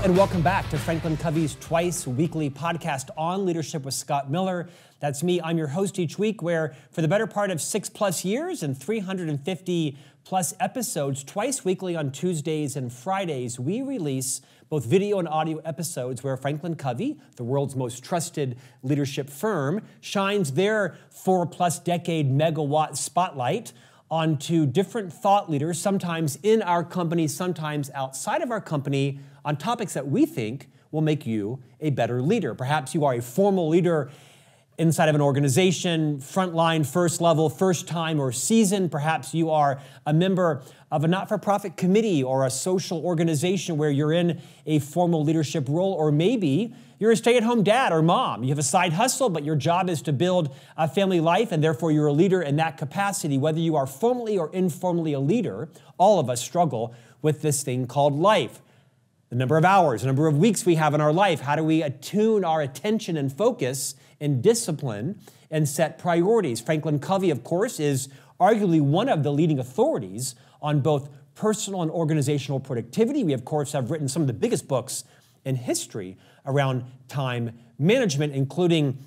Hello and welcome back to Franklin Covey's twice weekly podcast on leadership with Scott Miller. That's me. I'm your host each week where for the better part of 6+ years and 350 plus episodes, twice weekly on Tuesdays and Fridays, we release both video and audio episodes where Franklin Covey, the world's most trusted leadership firm, shines their 4+ decade megawatt spotlight onto different thought leaders, sometimes in our company, sometimes outside of our company, on topics that we think will make you a better leader. Perhaps you are a formal leader inside of an organization, frontline, first level, first time or season. Perhaps you are a member of a not-for-profit committee or a social organization where you're in a formal leadership role, or maybe you're a stay-at-home dad or mom. You have a side hustle, but your job is to build a family life, and therefore you're a leader in that capacity. Whether you are formally or informally a leader, all of us struggle with this thing called life. The number of hours, the number of weeks we have in our life. How do we attune our attention and focus and discipline and set priorities? Franklin Covey, of course, is arguably one of the leading authorities on both personal and organizational productivity. We, of course, have written some of the biggest books in history around time management, including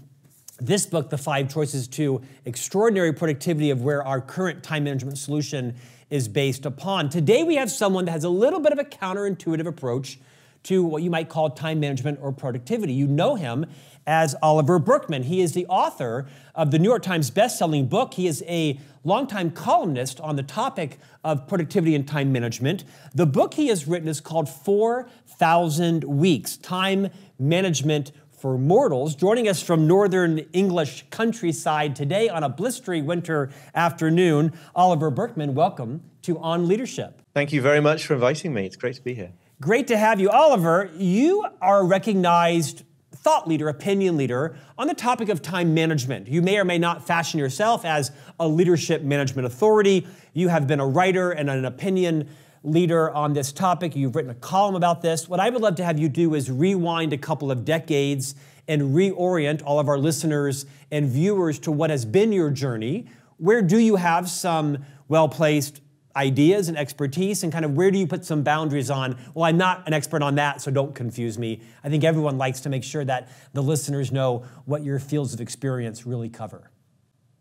this book, The 5 Choices to Extraordinary Productivity, of where our current time management solution is based upon. Today, we have someone that has a little bit of a counterintuitive approach to what you might call time management or productivity. You know him as Oliver Burkeman. He is the author of the New York Times bestselling book. He is a longtime columnist on the topic of productivity and time management. The book he has written is called 4,000 Weeks, Time Management for Mortals. Joining us from northern English countryside today on a blistering winter afternoon, Oliver Burkeman, welcome to On Leadership. Thank you very much for inviting me. It's great to be here. Great to have you. Oliver, you are a recognized thought leader, opinion leader on the topic of time management. You may or may not fashion yourself as a leadership management authority. You have been a writer and an opinion leader on this topic. You've written a column about this. What I would love to have you do is rewind a couple of decades and reorient all of our listeners and viewers to what has been your journey. Where do you have some well-placed ideas and expertise, and kind of where do you put some boundaries on, well, I'm not an expert on that, so don't confuse me. I think everyone likes to make sure that the listeners know what your fields of experience really cover.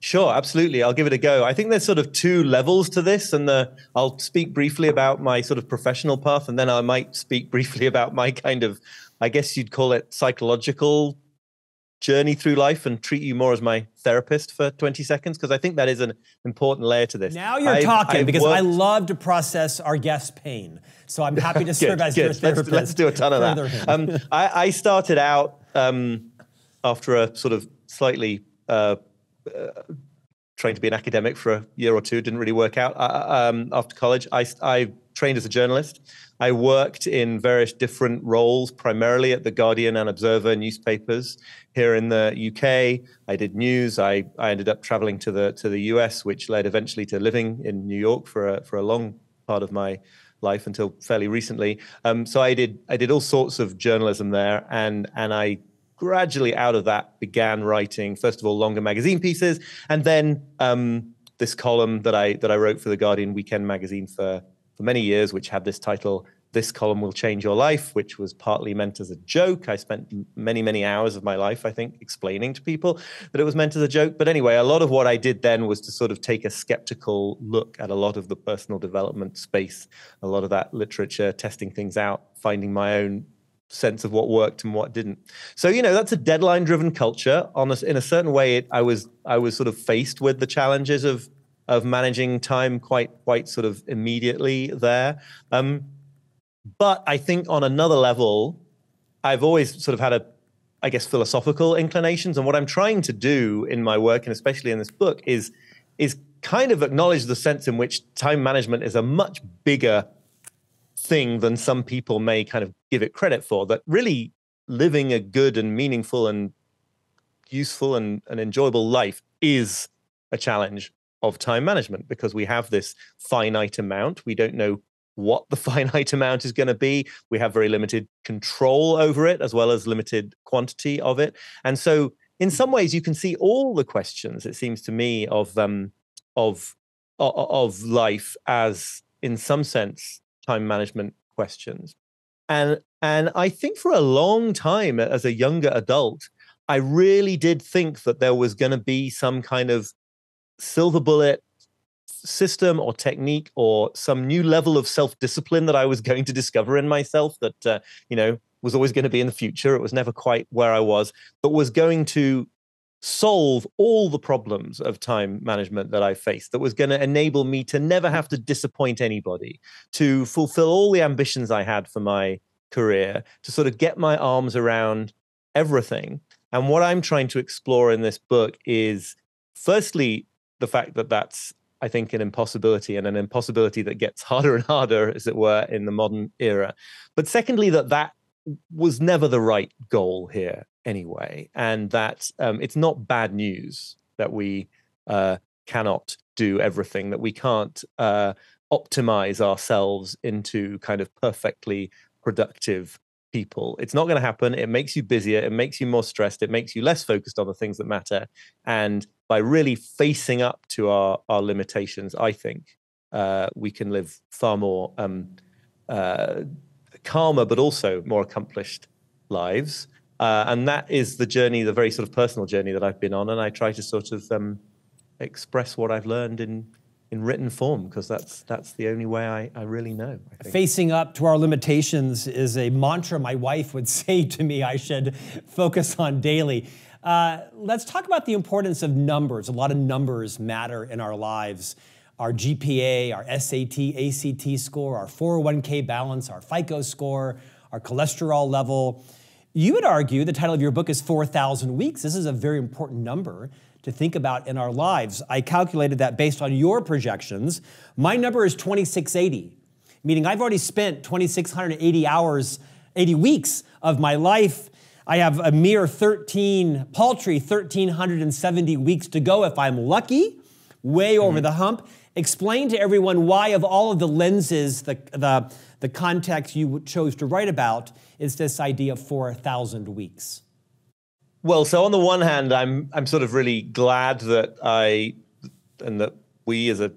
Sure, absolutely. I'll give it a go. I think there's sort of two levels to this, and I'll speak briefly about my sort of professional path, and then I might speak briefly about my kind of, I guess you'd call it, psychological journey through life, and treat you more as my therapist for 20 seconds, because I think that is an important layer to this. Now you're talking, because I love to process our guests' pain. So I'm happy to serve as your therapist. Let's do a ton of that. I started out after a sort of slightly trying to be an academic for a year or two. Didn't really work out. After college, I trained as a journalist. I worked in various different roles, primarily at The Guardian and Observer newspapers here in the UK. I did news. I ended up traveling to the US, which led eventually to living in New York for a long part of my life until fairly recently. So I did all sorts of journalism there, and I gradually out of that began writing, first of all, longer magazine pieces, and then this column that I wrote for The Guardian weekend magazine for many years, which had this title, "This Column Will Change Your Life," which was partly meant as a joke. I spent many, many hours of my life, I think, explaining to people that it was meant as a joke. But anyway, a lot of what I did then was to sort of take a skeptical look at a lot of the personal development space, a lot of that literature, testing things out, finding my own sense of what worked and what didn't. So, that's a deadline-driven culture. In a certain way, I was sort of faced with the challenges of managing time quite sort of immediately there. But I think on another level, I've always sort of had philosophical inclinations. And what I'm trying to do in my work, and especially in this book, is kind of acknowledge the sense in which time management is a much bigger thing than some people may kind of give it credit for. That really living a good and meaningful and useful and enjoyable life is a challenge of time management, because we have this finite amount. We don't know what the finite amount is going to be. We have very limited control over it, as well as limited quantity of it. And so in some ways you can see all the questions, it seems to me, of life as, in some sense, time management questions. And And I think for a long time as a younger adult, I really did think that there was going to be some kind of silver bullet system or technique or some new level of self-discipline that I was going to discover in myself that, was always going to be in the future. It was never quite where I was, but was going to solve all the problems of time management that I faced, that was going to enable me to never have to disappoint anybody, to fulfill all the ambitions I had for my career, to sort of get my arms around everything. And what I'm trying to explore in this book is, firstly, the fact that that's, I think, an impossibility, and an impossibility that gets harder and harder, as it were, in the modern era. But secondly, that was never the right goal here anyway, and that it's not bad news that we cannot do everything, that we can't optimize ourselves into kind of perfectly productive people. It's not going to happen. It makes you busier. It makes you more stressed. It makes you less focused on the things that matter. And by really facing up to our limitations, I think we can live far more calmer, but also more accomplished lives. And that is the journey, the very sort of personal journey that I've been on. And I try to sort of express what I've learned in written form, because that's the only way I really know, I think. Facing up to our limitations is a mantra my wife would say to me I should focus on daily. Let's talk about the importance of numbers. A lot of numbers matter in our lives. Our GPA, our SAT, ACT score, our 401k balance, our FICO score, our cholesterol level. You would argue the title of your book is 4,000 weeks. This is a very important number to think about in our lives. I calculated that based on your projections. My number is 2680, meaning I've already spent 2,680 hours, 80 weeks of my life. I have a mere paltry 1,370 weeks to go if I'm lucky, way over the hump. Explain to everyone why, of all of the lenses, the context you chose to write about, is this idea of 4,000 weeks. Well, so on the one hand, I'm sort of really glad that that we as a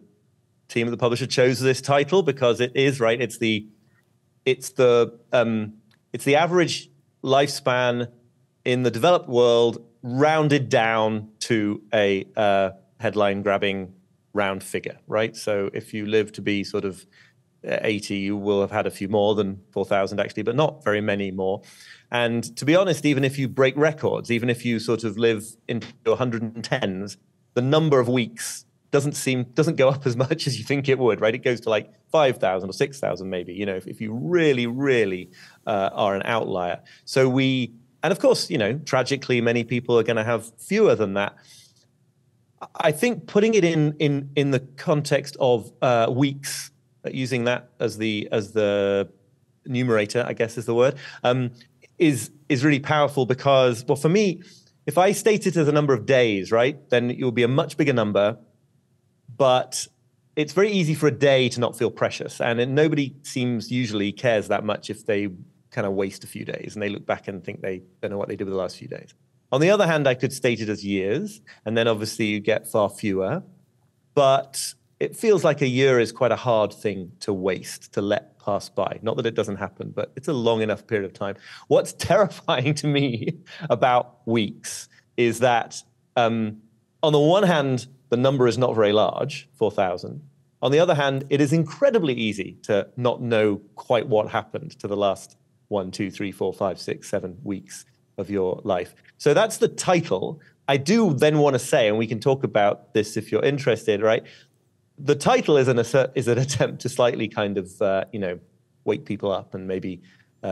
team at the publisher chose this title, because it is right. It's the average lifespan in the developed world rounded down to a headline-grabbing round figure, right? So if you live to be sort of 80, you will have had a few more than 4,000 actually, but not very many more. And to be honest, even if you break records, even if you sort of live into 110s, the number of weeks doesn't go up as much as you think it would, right? It goes to like 5,000 or 6,000 maybe, if you really, really are an outlier. And of course, tragically, many people are going to have fewer than that. I think putting it in the context of weeks, using that as the numerator, I guess is the word, is really powerful, because, well, for me, if I state it as a number of days, right, then it will be a much bigger number. But it's very easy for a day to not feel precious, and nobody usually cares that much if they kind of waste a few days and they look back and think they don't know what they did with the last few days. On the other hand, I could state it as years, and then obviously you get far fewer. But it feels like a year is quite a hard thing to waste, to let pass by. Not that it doesn't happen, but it's a long enough period of time. What's terrifying to me about weeks is that on the one hand, the number is not very large, 4,000. On the other hand, it is incredibly easy to not know quite what happened to the last 1, 2, 3, 4, 5, 6, 7 weeks of your life. So that's the title. I do then want to say, and we can talk about this if you're interested, right? The title is an attempt to slightly kind of, wake people up and maybe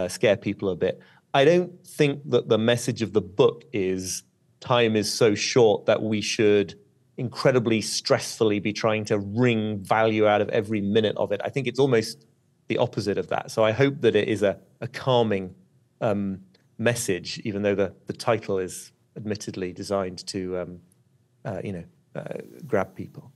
scare people a bit. I don't think that the message of the book is time is so short that we should incredibly stressfully be trying to wring value out of every minute of it. I think it's almost the opposite of that. So I hope that it is a calming message, even though the title is admittedly designed to, grab people.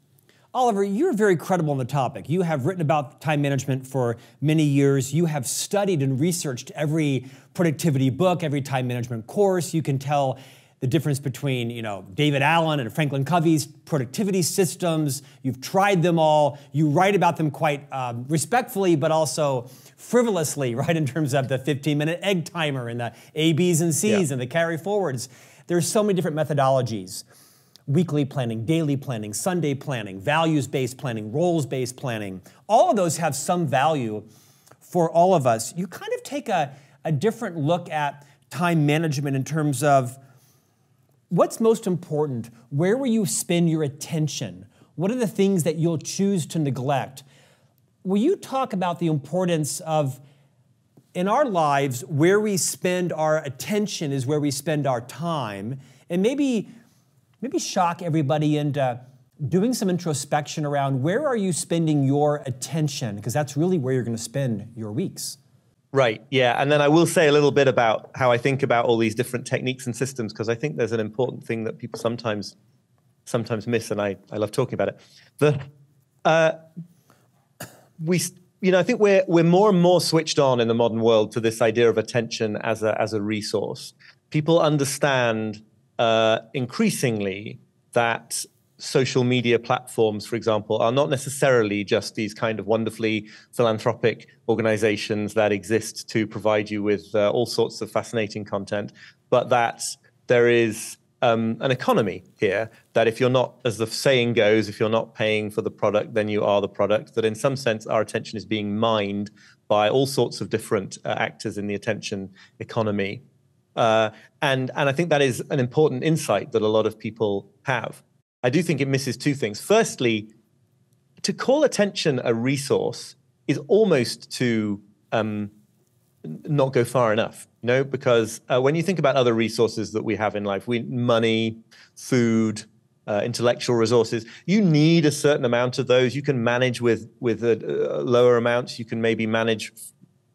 Oliver, you're very credible on the topic. You have written about time management for many years. You have studied and researched every productivity book, every time management course. You can tell the difference between, David Allen and Franklin Covey's productivity systems. You've tried them all. You write about them quite respectfully, but also frivolously, right, in terms of the 15-minute egg timer and the A, Bs, and Cs and the carry forwards. There's so many different methodologies. Weekly planning, daily planning, Sunday planning, values-based planning, roles-based planning. All of those have some value for all of us. You kind of take a different look at time management in terms of what's most important. Where will you spend your attention? What are the things that you'll choose to neglect? Will you talk about the importance of, in our lives, where we spend our attention is where we spend our time, and maybe shock everybody into doing some introspection around where are you spending your attention, because that's really where you're going to spend your weeks. Right, yeah, and then I will say a little bit about how I think about all these different techniques and systems, because I think there's an important thing that people sometimes miss, and I love talking about it. I think we're more and more switched on in the modern world to this idea of attention as a resource. People understand increasingly that social media platforms, for example, are not necessarily just these kind of wonderfully philanthropic organizations that exist to provide you with all sorts of fascinating content, but that there is an economy here, that if you're not, as the saying goes, if you're not paying for the product, then you are the product, that in some sense our attention is being mined by all sorts of different actors in the attention economy. And I think that is an important insight that a lot of people have. I do think it misses two things. Firstly, to call attention a resource is almost to not go far enough, because when you think about other resources that we have in life, money, food, intellectual resources, you need a certain amount of those. You can manage with lower amounts. You can maybe manage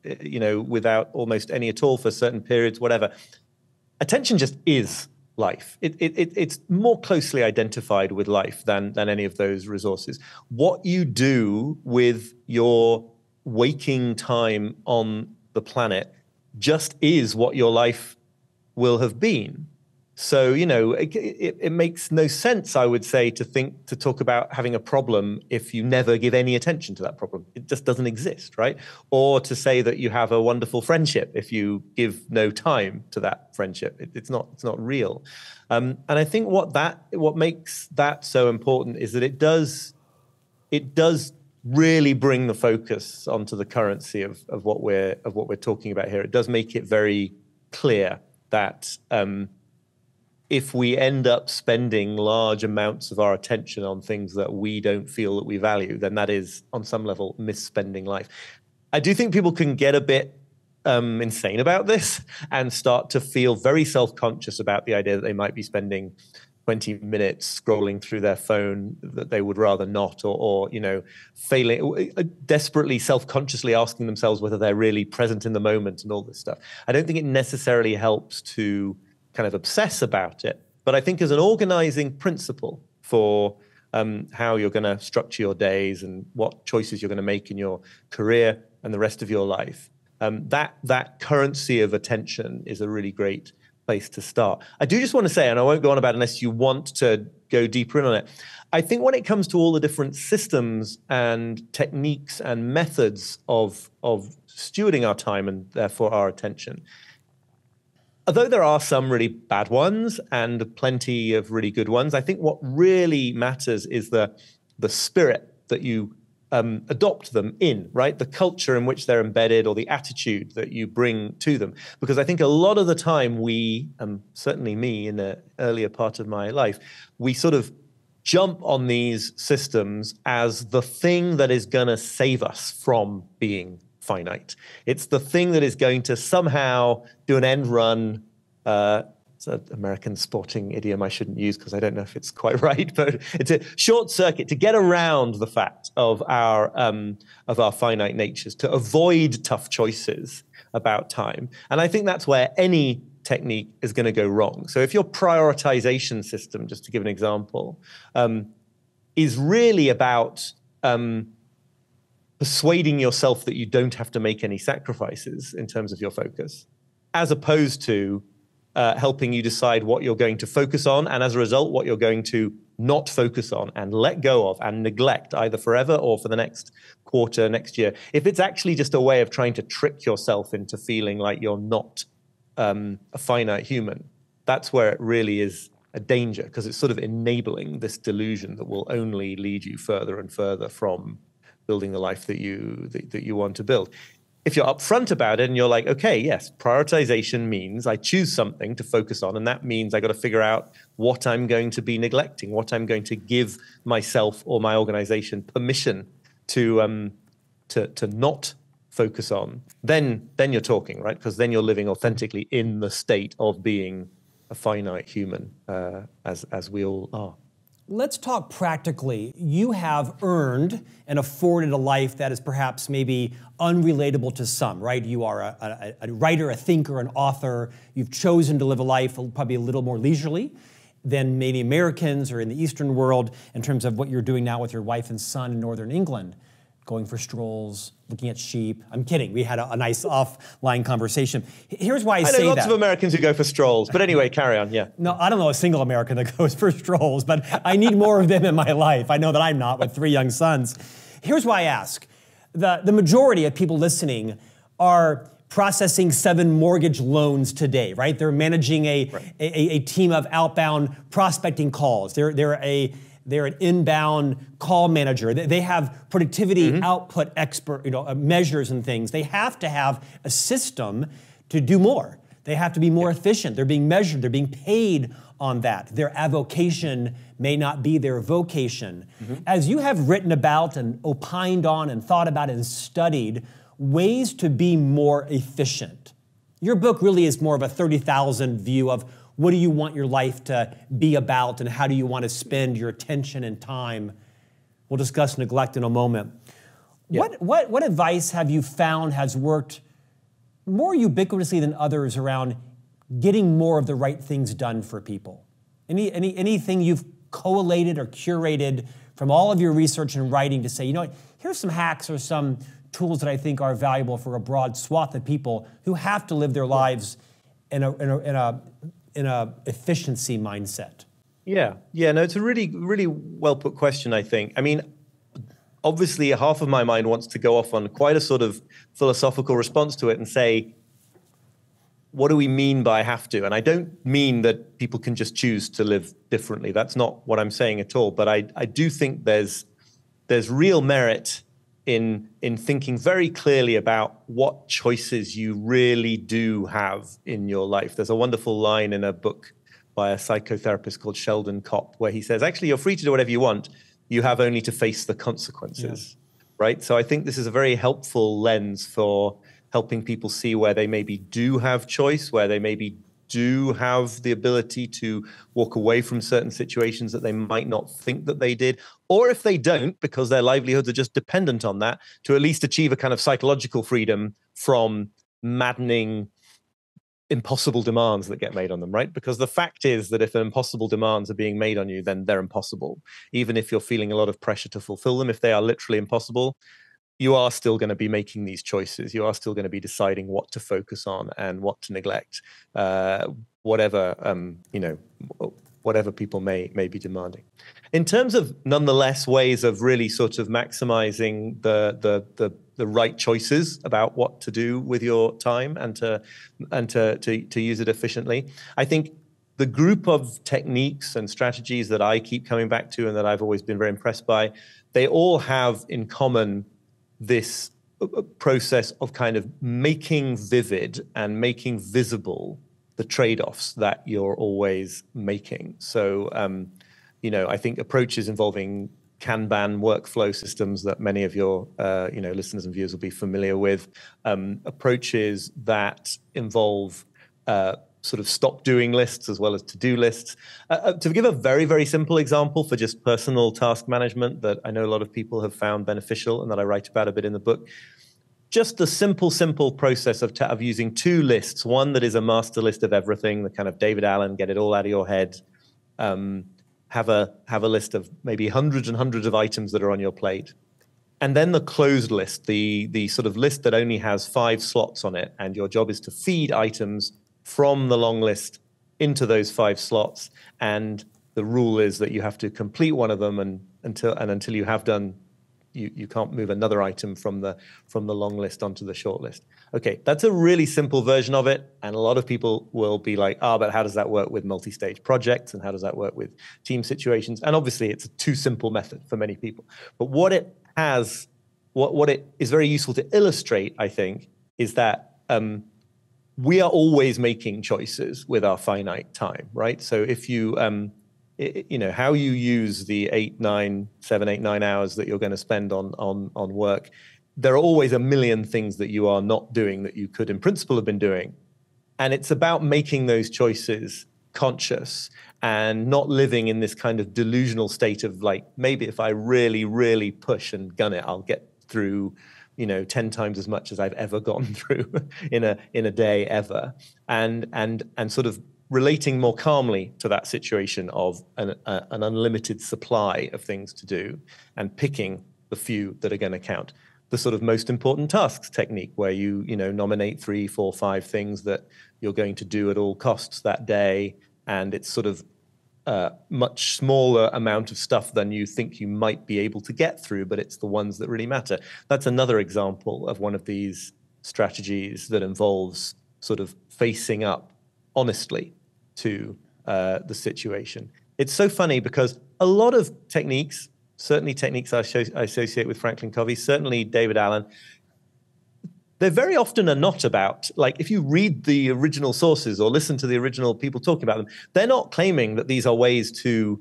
without almost any at all for certain periods, whatever. Attention just is life. It's more closely identified with life than any of those resources. What you do with your waking time on the planet just is what your life will have been. So, it makes no sense, I would say, to talk about having a problem if you never give any attention to that problem. It just doesn't exist, right? Or to say that you have a wonderful friendship if you give no time to that friendship. It's not real. And I think what makes that so important is that it does really bring the focus onto the currency of what we're talking about here. It does make it very clear that if we end up spending large amounts of our attention on things that we don't feel that we value, then that is, on some level, misspending life. I do think people can get a bit insane about this and start to feel very self-conscious about the idea that they might be spending 20 minutes scrolling through their phone that they would rather not, or failing, desperately self-consciously asking themselves whether they're really present in the moment and all this stuff. I don't think it necessarily helps to kind of obsess about it, but I think as an organizing principle for how you're going to structure your days and what choices you're going to make in your career and the rest of your life, that currency of attention is a really great place to start. I do just want to say, and I won't go on about it unless you want to go deeper in on it, I think when it comes to all the different systems and techniques and methods of stewarding our time and therefore our attention, although there are some really bad ones and plenty of really good ones, I think what really matters is the spirit that you adopt them in, right? The culture in which they're embedded, or the attitude that you bring to them. Because I think a lot of the time we, certainly me in the earlier part of my life, we sort of jump on these systems as the thing that is going to save us from being finite. It's the thing that is going to somehow do an end run. It's an American sporting idiom I shouldn't use because I don't know if it's quite right, but it's a short circuit to get around the fact of our finite natures, to avoid tough choices about time. And I think that's where any technique is going to go wrong. So if your prioritization system, just to give an example, is really about persuading yourself that you don't have to make any sacrifices in terms of your focus, as opposed to helping you decide what you're going to focus on, and as a result, what you're going to not focus on and let go of and neglect either forever or for the next quarter, next year. If it's actually just a way of trying to trick yourself into feeling like you're not a finite human, that's where it really is a danger, because it's sort of enabling this delusion that will only lead you further and further from building the life that you want to build. If you're upfront about it and you're like, okay, yes, prioritization means I choose something to focus on, and that means I got to figure out what I'm going to be neglecting, what I'm going to give myself or my organization permission to not focus on, then you're talking, right? Because then you're living authentically in the state of being a finite human, as we all are. Let's talk practically. You have earned and afforded a life that is perhaps maybe unrelatable to some, right? You are a writer, a thinker, an author. You've chosen to live a life probably a little more leisurely than many Americans or in the Eastern world in terms of what you're doing now with your wife and son in Northern England, going for strolls, looking at sheep. I'm kidding. We had a nice offline conversation. Here's why I say that. I know lots of Americans who go for strolls, but anyway, carry on, yeah. No, I don't know a single American that goes for strolls, but I need more of them in my life. I know that I'm not with 3 young sons. Here's why I ask. The majority of people listening are processing 7 mortgage loans today, right? They're managing a team of outbound prospecting calls. They're an inbound call manager. They have productivity output expert, measures and things. They have to have a system to do more. They have to be more efficient. They're being measured. They're being paid on that. Their avocation may not be their vocation. As you have written about and opined on and thought about and studied ways to be more efficient, your book really is more of a 30,000 view of what do you want your life to be about and how do you want to spend your attention and time? We'll discuss neglect in a moment. Yeah. What advice have you found has worked more ubiquitously than others around getting more of the right things done for people? Anything you've collated or curated from all of your research and writing to say, here's some hacks or some tools that I think are valuable for a broad swath of people who have to live their lives in a efficiency mindset? No, it's a really, really well put question, I think. I mean, obviously, half of my mind wants to go off on quite a sort of philosophical response to it and say, what do we mean by have to? And I don't mean that people can just choose to live differently. That's not what I'm saying at all. But I do think there's real merit in thinking very clearly about what choices you really do have in your life. There's a wonderful line in a book by a psychotherapist called Sheldon Kopp where he says, actually, you're free to do whatever you want. You have only to face the consequences, right? So I think this is a very helpful lens for helping people see where they maybe do have choice, where they maybe do have the ability to walk away from certain situations that they might not think that they did, or if they don't, because their livelihoods are just dependent on that, to at least achieve a kind of psychological freedom from maddening, impossible demands that get made on them, right? Because the fact is that if impossible demands are being made on you, then they're impossible. Even if you're feeling a lot of pressure to fulfill them, if they are literally impossible, you are still going to be making these choices. You are still going to be deciding what to focus on and what to neglect, whatever people may be demanding. In terms of, nonetheless, ways of really sort of maximizing the right choices about what to do with your time and to use it efficiently, I think the group of techniques and strategies that I keep coming back to and that I've always been very impressed by, they all have in common this process of kind of making vivid and making visible the trade-offs that you're always making. So, I think approaches involving Kanban workflow systems that many of your, listeners and viewers will be familiar with, approaches that involve sort of stop doing lists as well as to-do lists. To give a very, very simple example for just personal task management that I know a lot of people have found beneficial and that I write about a bit in the book, just the simple process of using 2 lists, one that is a master list of everything, the kind of David Allen, get it all out of your head, have a list of maybe hundreds and hundreds of items that are on your plate. And then the closed list, the sort of list that only has 5 slots on it, and your job is to feed items from the long list into those 5 slots. And the rule is that you have to complete one of them, and until you have done, you can't move another item from the long list onto the short list. Okay, that's a really simple version of it. And a lot of people will be like, but how does that work with multi-stage projects? And how does that work with team situations? And obviously it's a too simple method for many people. But what it is very useful to illustrate, I think, is that we are always making choices with our finite time, right? So if you, how you use the 7, 8, 9 hours that you're going to spend on work, there are always a million things that you are not doing that you could in principle have been doing. And it's about making those choices conscious and not living in this kind of delusional state of like, maybe if I really, really push and gun it, I'll get through 10 times as much as I've ever gone through in a day ever. And sort of relating more calmly to that situation of an unlimited supply of things to do and picking the few that are going to count. The sort of most important tasks technique, where you nominate 3, 4, 5 things that you're going to do at all costs that day, and it's sort of a much smaller amount of stuff than you think you might be able to get through, but it's the ones that really matter. That's another example of one of these strategies that involves sort of facing up honestly to the situation. It's so funny because a lot of techniques, certainly techniques I associate with Franklin Covey, certainly David Allen, they very often are not about, like, if you read the original sources or listen to the original people talking about them, they're not claiming that these are ways to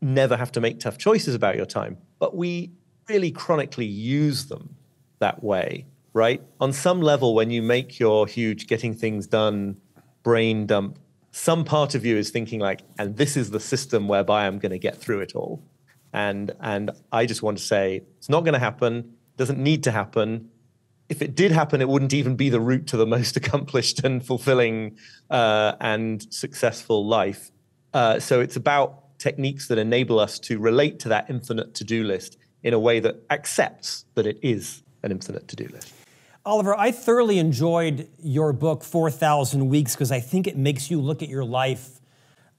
never have to make tough choices about your time. But we really chronically use them that way, right? On some level, when you make your huge getting things done brain dump, some part of you is thinking like, and this is the system whereby I'm going to get through it all. And I just want to say, it's not going to happen, doesn't need to happen. If it did happen, it wouldn't even be the route to the most accomplished and fulfilling and successful life. So it's about techniques that enable us to relate to that infinite to-do list in a way that accepts that it is an infinite to-do list. Oliver, I thoroughly enjoyed your book, 4,000 Weeks, because I think it makes you look at your life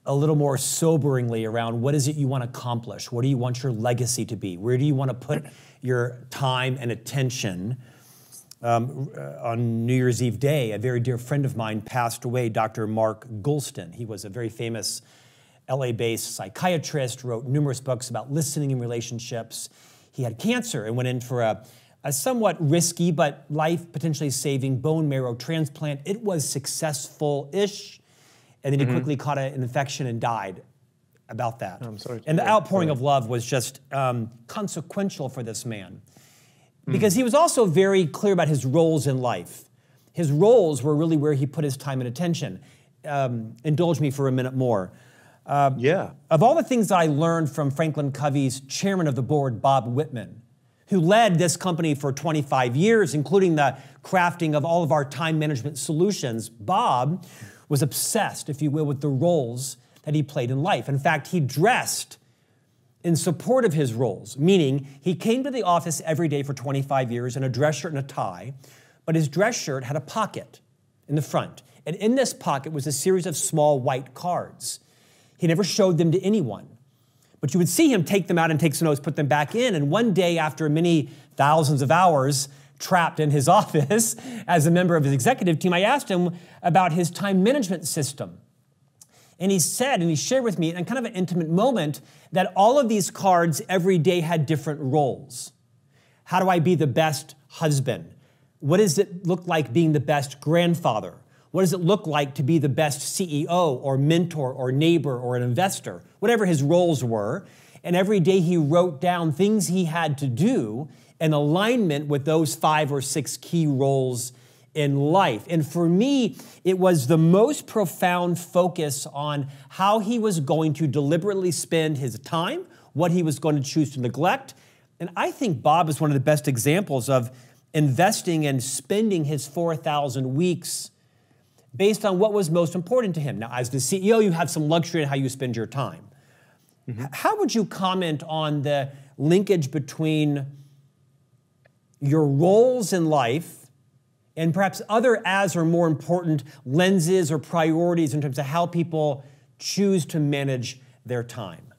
a little more soberingly around what is it you want to accomplish? What do you want your legacy to be? Where do you want to put your time and attention? On New Year's Eve day, a very dear friend of mine passed away, Dr. Mark Goulston. He was a very famous LA-based psychiatrist, wrote numerous books about listening and relationships. He had cancer and went in for a somewhat risky but life potentially saving bone marrow transplant. It was successful-ish, and then he quickly caught an infection and died about that. I'm sorry. And the outpouring of love was just consequential for this man, because he was also very clear about his roles in life. His roles were really where he put his time and attention. Indulge me for a minute more. Yeah. Of all the things I learned from Franklin Covey's chairman of the board, Bob Whitman, who led this company for 25 years, including the crafting of all of our time management solutions, Bob was obsessed, if you will, with the roles that he played in life. In fact, he dressed in support of his roles, meaning he came to the office every day for 25 years in a dress shirt and a tie, but his dress shirt had a pocket in the front. And in this pocket was a series of small white cards. He never showed them to anyone, but you would see him take them out and take some notes, put them back in. And one day, after many thousands of hours trapped in his office as a member of his executive team, I asked him about his time management system. And he said, and he shared with me in kind of an intimate moment, that all of these cards every day had different roles. How do I be the best husband? What does it look like being the best grandfather? What does it look like to be the best CEO or mentor or neighbor or an investor? Whatever his roles were. And every day he wrote down things he had to do in alignment with those 5 or 6 key roles in life. And for me, it was the most profound focus on how he was going to deliberately spend his time, what he was going to choose to neglect. And I think Bob is one of the best examples of investing and spending his 4,000 weeks based on what was most important to him. Now, as the CEO, you have some luxury in how you spend your time. How would you comment on the linkage between your roles in life and perhaps other as or more important lenses or priorities in terms of how people choose to manage their time?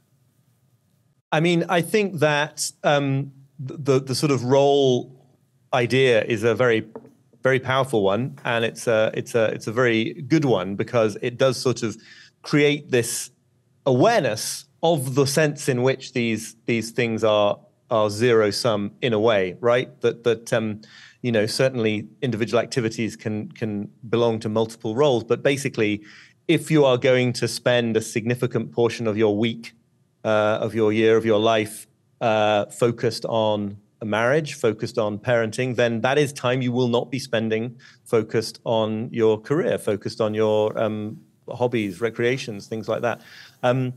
I mean, I think that the sort of role idea is a very, very powerful one, and it's a very good one, because it does sort of create this awareness of the sense in which these things are zero sum in a way, right? That you know, certainly individual activities can belong to multiple roles, but basically, if you are going to spend a significant portion of your week, of your year, of your life, focused on a marriage, focused on parenting, then that is time you will not be spending focused on your career, focused on your hobbies, recreations, things like that. And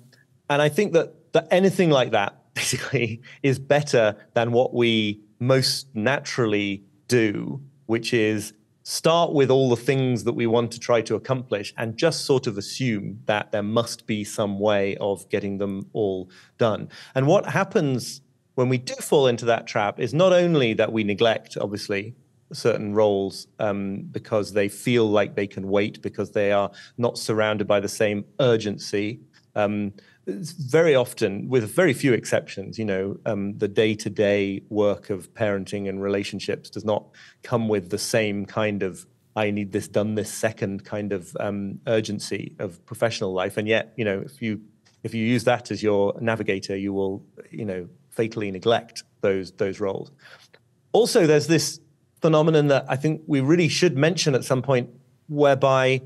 I think that anything like that basically is better than what we most naturally do, which is start with all the things that we want to try to accomplish and just sort of assume that there must be some way of getting them all done. And what happens when we do fall into that trap is not only that we neglect, obviously, certain roles because they feel like they can wait, because they are not surrounded by the same urgency. Very often, with very few exceptions, you know, the day-to-day work of parenting and relationships does not come with the same kind of I need this done this second kind of urgency of professional life. And yet, you know, if you use that as your navigator, you will, you know, fatally neglect those roles. Also, there's this phenomenon that I think we really should mention at some point, whereby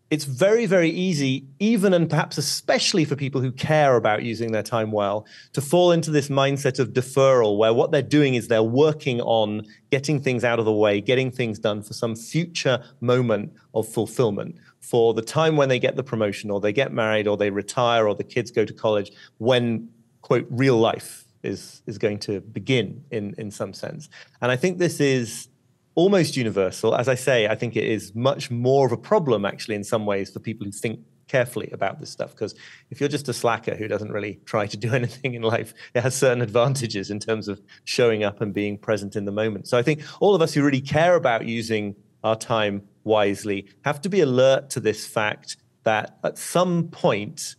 it's very, very easy, even and perhaps especially for people who care about using their time well, to fall into this mindset of deferral, where what they're doing is they're working on getting things out of the way, getting things done for some future moment of fulfillment, for the time when they get the promotion, or they get married, or they retire, or the kids go to college, when, quote, real life is going to begin in some sense. And I think this is almost universal. As I say, I think it is much more of a problem, actually, in some ways, for people who think carefully about this stuff. Because if you're just a slacker who doesn't really try to do anything in life, it has certain advantages in terms of showing up and being present in the moment. So I think all of us who really care about using our time wisely have to be alert to this fact that at some point,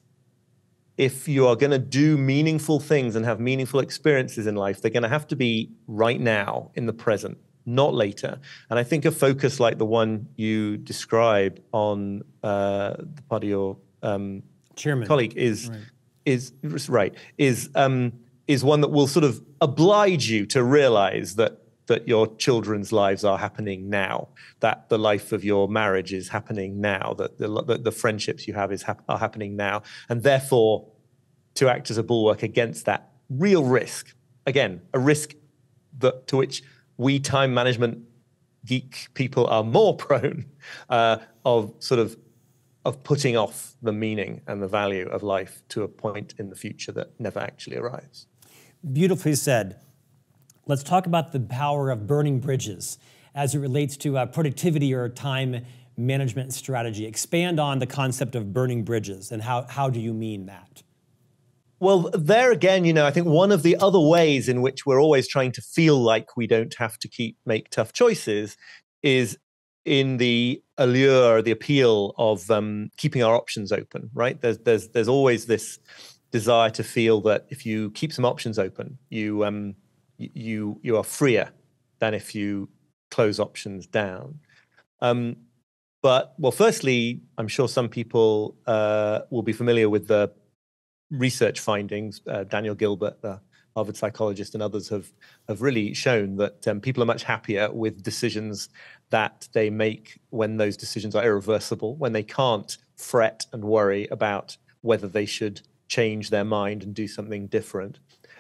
if you are going to do meaningful things and have meaningful experiences in life, they're going to have to be right now in the present, not later. And I think a focus like the one you described on the part of your Chairman colleague is one that will sort of oblige you to realize that your children's lives are happening now, that the life of your marriage is happening now, that the friendships you have are happening now, and therefore to act as a bulwark against that real risk. Again, a risk to which we time management geek people are more prone of putting off the meaning and the value of life to a point in the future that never actually arrives. Beautifully said. Let's talk about the power of burning bridges as it relates to productivity or time management strategy. Expand on the concept of burning bridges, and how do you mean that? Well, there again, you know, I think one of the other ways in which we're always trying to feel like we don't have to make tough choices is in the allure, the appeal of keeping our options open, right? There's always this desire to feel that if you keep some options open, you are freer than if you close options down. But, well, firstly, I'm sure some people will be familiar with the research findings. Daniel Gilbert, the Harvard psychologist, and others have really shown that people are much happier with decisions that they make when those decisions are irreversible, when they can't fret and worry about whether they should change their mind and do something different.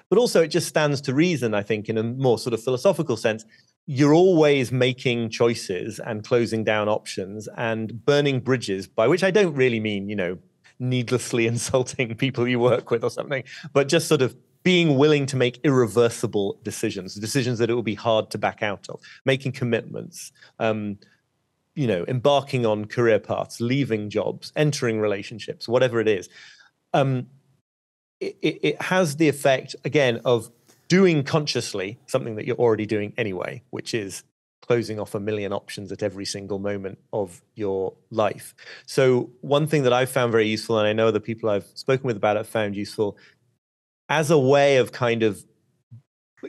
But also, it just stands to reason, I think, in a more sort of philosophical sense, you're always making choices and closing down options and burning bridges, by which I don't really mean, you know, needlessly insulting people you work with or something, but just sort of being willing to make irreversible decisions that it will be hard to back out of, making commitments, you know, embarking on career paths, leaving jobs, entering relationships, whatever it is. It has the effect, again, of doing consciously something that you're already doing anyway, which is closing off a million options at every single moment of your life. So one thing that I've found very useful, and I know the people I've spoken with about it found useful, as a way of kind of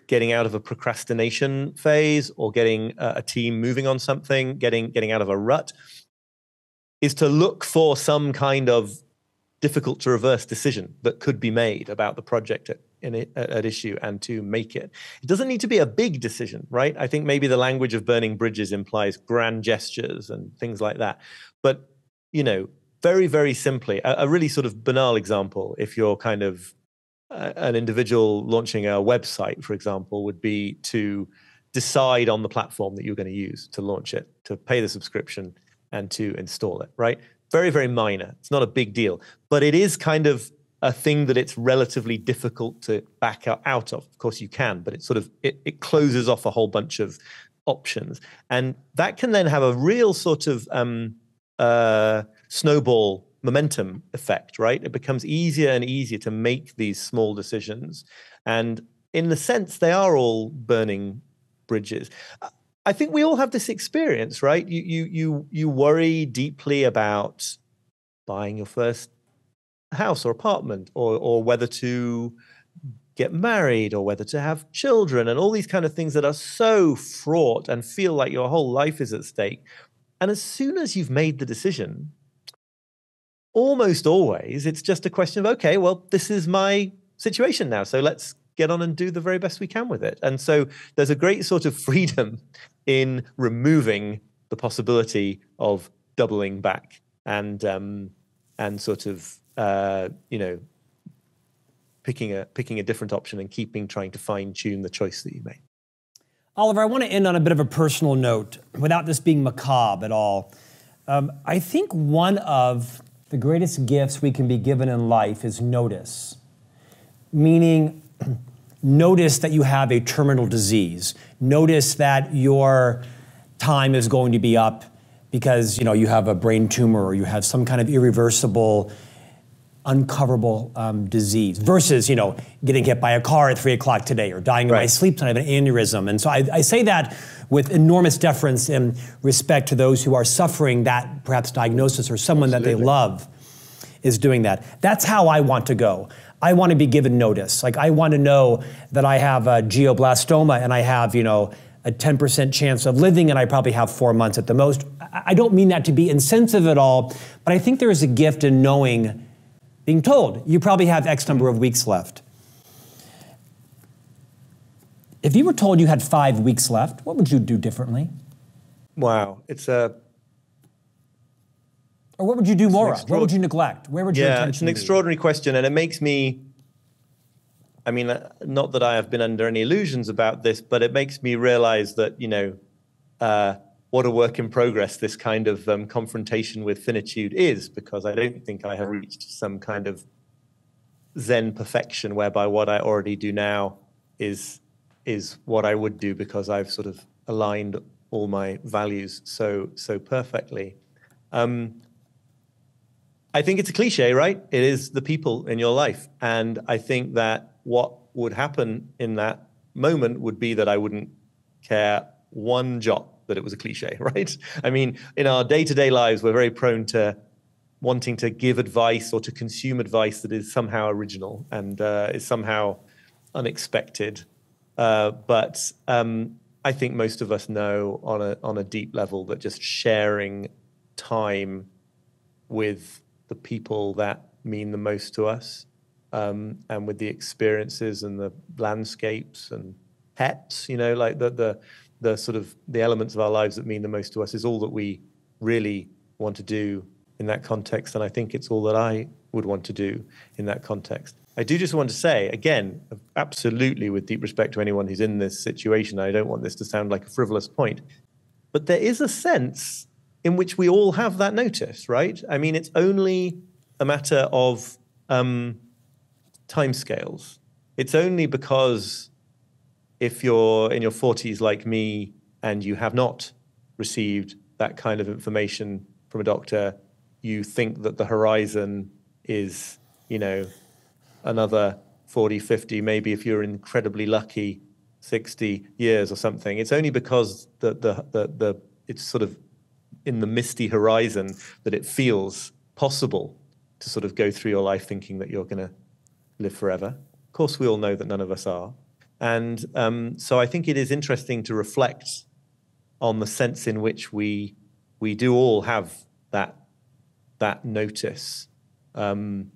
getting out of a procrastination phase or getting a team moving on something, getting out of a rut, is to look for some kind of difficult to reverse decision that could be made about the project at issue and to make it. It doesn't need to be a big decision, right? I think maybe the language of burning bridges implies grand gestures and things like that. But, very, very simply, a really sort of banal example, if you're kind of an individual launching a website, for example, would be to decide on the platform that you're going to use to launch it, to pay the subscription and to install it, right? Very, very minor. It's not a big deal, but it is kind of a thing that it's relatively difficult to back out of. Of course you can, but it closes off a whole bunch of options. And that can then have a real sort of snowball momentum effect, right? It becomes easier and easier to make these small decisions. And in a sense, they are all burning bridges. I think we all have this experience, right? You worry deeply about buying your first house or apartment, or whether to get married, or whether to have children, and all these kind of things that are so fraught and feel like your whole life is at stake. And as soon as you've made the decision, almost always it's just a question of, okay, well, this is my situation now, so let's get on and do the very best we can with it. And so there's a great sort of freedom in removing the possibility of doubling back and sort of picking a different option and trying to fine tune the choice that you made. Oliver, I want to end on a bit of a personal note without this being macabre at all. I think one of the greatest gifts we can be given in life is notice, meaning notice that you have a terminal disease. Notice that your time is going to be up because you have a brain tumor or you have some kind of irreversible, uncoverable disease versus getting hit by a car at 3 o'clock today or dying in my sleep tonight of an aneurysm. And so I say that with enormous deference and respect to those who are suffering that perhaps diagnosis, or someone that they love is doing that. That's how I want to go. I want to be given notice. Like, I want to know that I have a glioblastoma and I have, a 10% chance of living, and I probably have 4 months at the most. I don't mean that to be insensitive at all, but I think there is a gift in knowing, being told, you probably have X number of weeks left. If you were told you had 5 weeks left, what would you do differently? Wow, or what would you do more of? What would you neglect? Where would your attention be? It's an extraordinary question, and it makes me, not that I have been under any illusions about this, but it makes me realize that, what a work in progress this kind of confrontation with finitude is, because I don't think I have reached some kind of Zen perfection whereby what I already do now is what I would do because I've sort of aligned all my values so perfectly. I think it's a cliche, right? It is the people in your life. And I think that what would happen in that moment would be that I wouldn't care one jot that it was a cliche, right? In our day-to-day lives, we're very prone to wanting to give advice or to consume advice that is somehow original and is somehow unexpected. But I think most of us know on a deep level that just sharing time with the people that mean the most to us, and with the experiences and the landscapes and pets, like the sort of the elements of our lives that mean the most to us is all that we really want to do in that context. And I think it's all that I would want to do in that context. I do just want to say, again, absolutely with deep respect to anyone who's in this situation, I don't want this to sound like a frivolous point, but there is a sense in which we all have that notice, right? It's only a matter of timescales. It's only because if you're in your 40s like me and you have not received that kind of information from a doctor, you think that the horizon is, another 40, 50, maybe if you're incredibly lucky, 60 years or something. It's only because it's sort of in the misty horizon that it feels possible to sort of go through your life thinking that you're going to live forever. Of course, we all know that none of us are. And so I think it is interesting to reflect on the sense in which we do all have that notice in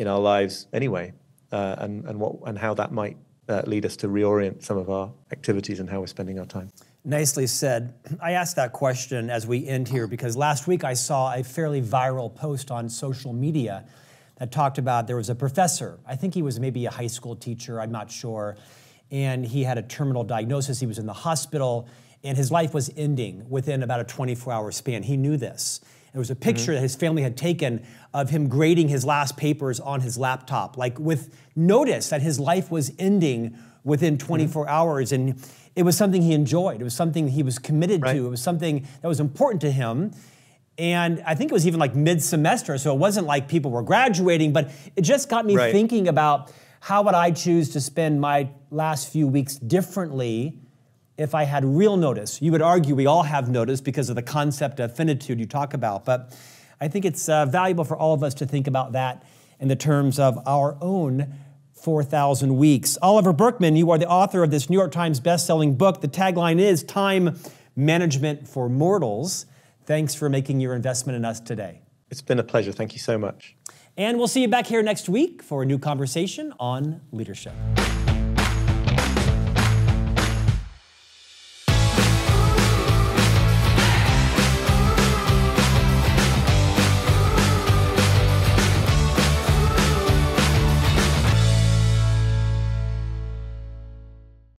our lives anyway, and how that might lead us to reorient some of our activities and how we're spending our time. Nicely said. I asked that question as we end here because last week I saw a fairly viral post on social media that talked about there was a professor. I think he was maybe a high school teacher, I'm not sure. And he had a terminal diagnosis. He was in the hospital and his life was ending within about a 24-hour span. He knew this. There was a picture that his family had taken of him grading his last papers on his laptop, like with notice that his life was ending within 24 hours. And it was something he enjoyed. It was something he was committed to. It was something that was important to him. And I think it was even like mid-semester, so it wasn't like people were graduating, but it just got me thinking about how would I choose to spend my last few weeks differently if I had real notice. You would argue we all have notice because of the concept of finitude you talk about, but I think it's valuable for all of us to think about that in the terms of our own 4,000 weeks. Oliver Burkeman, you are the author of this New York Times best-selling book. The tagline is Time Management for Mortals. Thanks for making your investment in us today. It's been a pleasure. Thank you so much. And we'll see you back here next week for a new conversation on leadership.